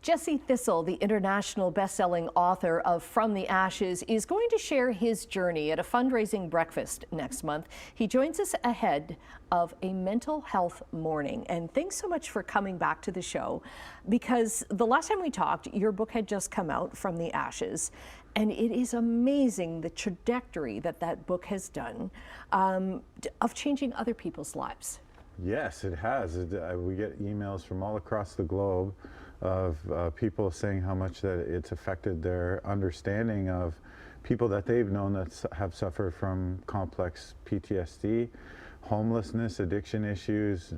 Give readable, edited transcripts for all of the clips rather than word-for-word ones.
Jesse Thistle, the international best-selling author of From the Ashes, is going to share his journey at a fundraising breakfast next month. He joins us ahead of a mental health morning. And thanks so much for coming back to the show, because the last time we talked, your book had just come out, From the Ashes, and it is amazing the trajectory that that book has done of changing other people's lives. Yes, it has. We get emails from all across the globe of people saying how much that it's affected their understanding of people that they've known that have suffered from complex PTSD, homelessness, addiction issues,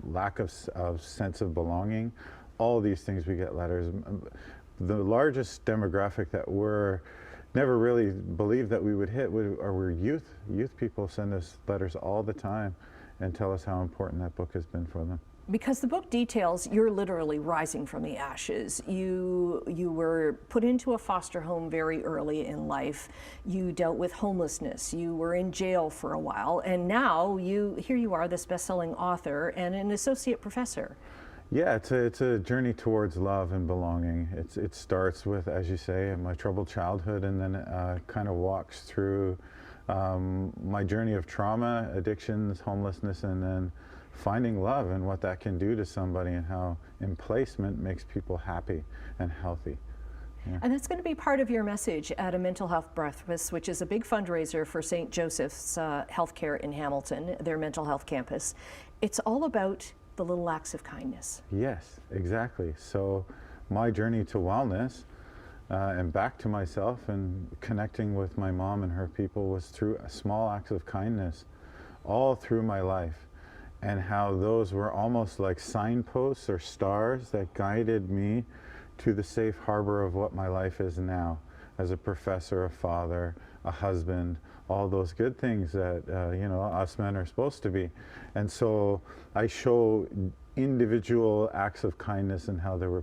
lack of sense of belonging. All these things we get letters. The largest demographic that we're never really believed that we would hit were youth. Youth people send us letters all the time and tell us how important that book has been for them. Because the book details you're literally rising from the ashes. You were put into a foster home very early in life. You dealt with homelessness. You were in jail for a while, and now here you are, this best-selling author and an associate professor. Yeah, it's a journey towards love and belonging. It starts with, as you say, my troubled childhood, and then kind of walks through my journey of trauma, addictions, homelessness, and then finding love and what that can do to somebody, and how emplacement makes people happy and healthy. Yeah. And that's going to be part of your message at a mental health breakfast, which is a big fundraiser for St. Joseph's Healthcare in Hamilton, their mental health campus. It's all about the little acts of kindness. Yes, exactly. So my journey to wellness and back to myself and connecting with my mom and her people was through small acts of kindness all through my life, and how those were almost like signposts or stars that guided me to the safe harbor of what my life is now as a professor, a father, a husband, all those good things that you know, us men are supposed to be. And so I show individual acts of kindness and how they were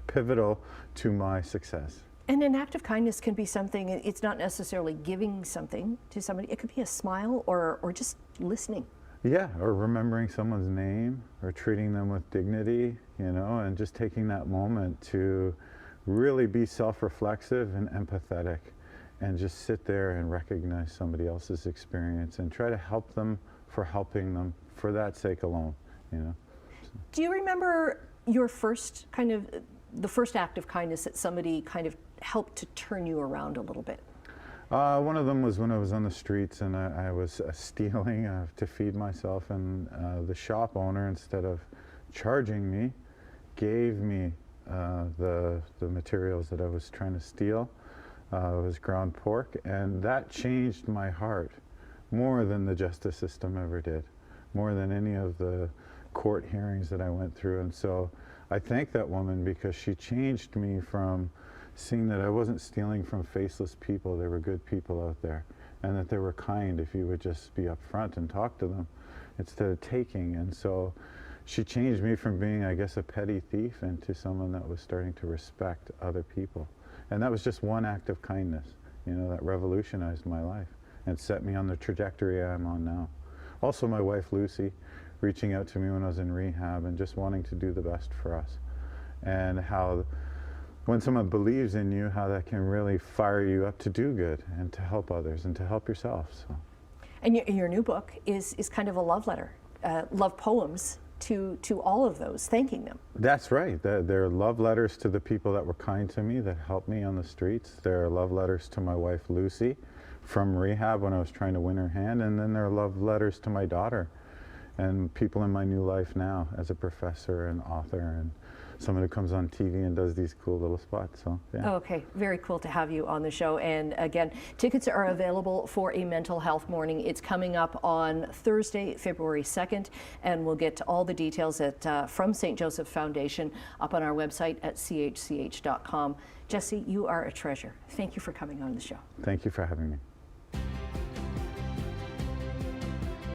pivotal to my success. And an act of kindness can be something, it's not necessarily giving something to somebody, it could be a smile or just listening. Yeah, or remembering someone's name, or treating them with dignity, you know, and just taking that moment to really be self-reflexive and empathetic, and just sit there and recognize somebody else's experience and try to help them for helping them for that sake alone, you know. Do you remember your first the first act of kindness that somebody kind of helped to turn you around a little bit? One of them was when I was on the streets and I was stealing to feed myself, and the shop owner, instead of charging me, gave me the materials that I was trying to steal. It was ground pork, and that changed my heart more than the justice system ever did, more than any of the court hearings that I went through. And so I thank that woman, because she changed me from seeing that I wasn't stealing from faceless people. There were good people out there, and that they were kind if you would just be upfront and talk to them instead of taking. And so she changed me from being, I guess, a petty thief into someone that was starting to respect other people. And that was just one act of kindness, you know, that revolutionized my life and set me on the trajectory I'm on now. Also, my wife Lucy reaching out to me when I was in rehab and just wanting to do the best for us, and how when someone believes in you, how that can really fire you up to do good and to help others and to help yourself. So. And your new book is kind of a love letter, love poems to all of those, thanking them. That's right. They're love letters to the people that were kind to me, that helped me on the streets. There are love letters to my wife Lucy from rehab when I was trying to win her hand, and then there are love letters to my daughter and people in my new life now as a professor and author and someone who comes on TV and does these cool little spots. So, yeah. Oh, okay, very cool to have you on the show. And again, tickets are available for a mental health morning. It's coming up on Thursday, February 2nd, and we'll get to all the details from St. Joseph Foundation up on our website at chch.com. Jesse, you are a treasure. Thank you for coming on the show. Thank you for having me.